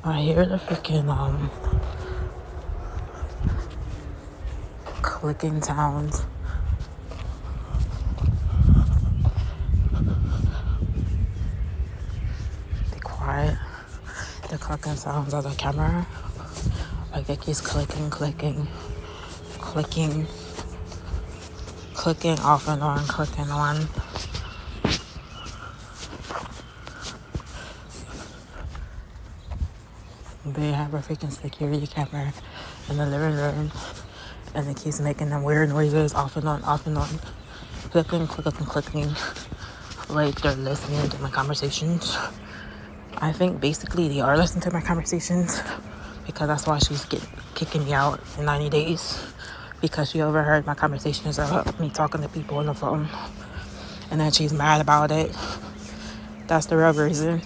I hear the freaking clicking sounds. Be quiet. The clicking sounds of the camera. Like it keeps clicking, clicking off and on, clicking on. They have a freaking security camera in the living room, and it keeps making them weird noises off and on, clicking, like they're listening to my conversations. I think basically they are listening to my conversations, because that's why she's kicking me out in 90 days, because she overheard my conversations about me talking to people on the phone, and then she's mad about it. That's the real reason.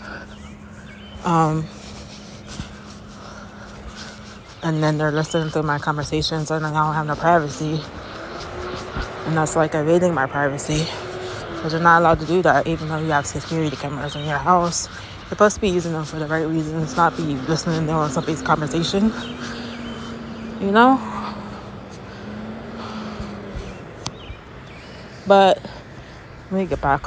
And then they're listening to my conversations, and then I don't have no privacy. And that's like invading my privacy. Because you're not allowed to do that, even though you have security cameras in your house. You're supposed to be using them for the right reasons, not be listening to somebody's conversation. You know? But let me get back.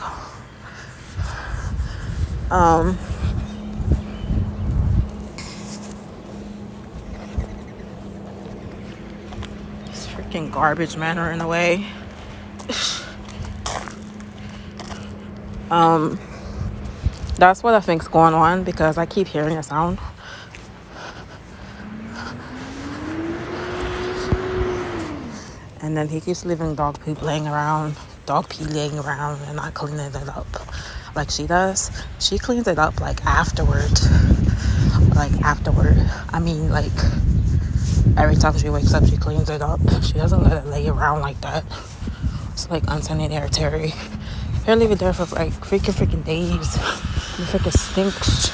This freaking garbage men are in the way. That's what I think's going on, because I keep hearing a sound. And then he keeps leaving dog pee laying around, and not cleaning it up like she does. She cleans it up like afterward. I mean, like every time she wakes up, she cleans it up. She doesn't let it lay around like that. It's like unsanitary. He'll leave it there for like freaking days. It freaking stinks.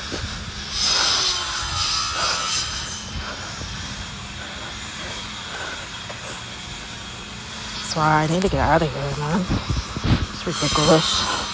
That's why I need to get out of here, man. It's ridiculous.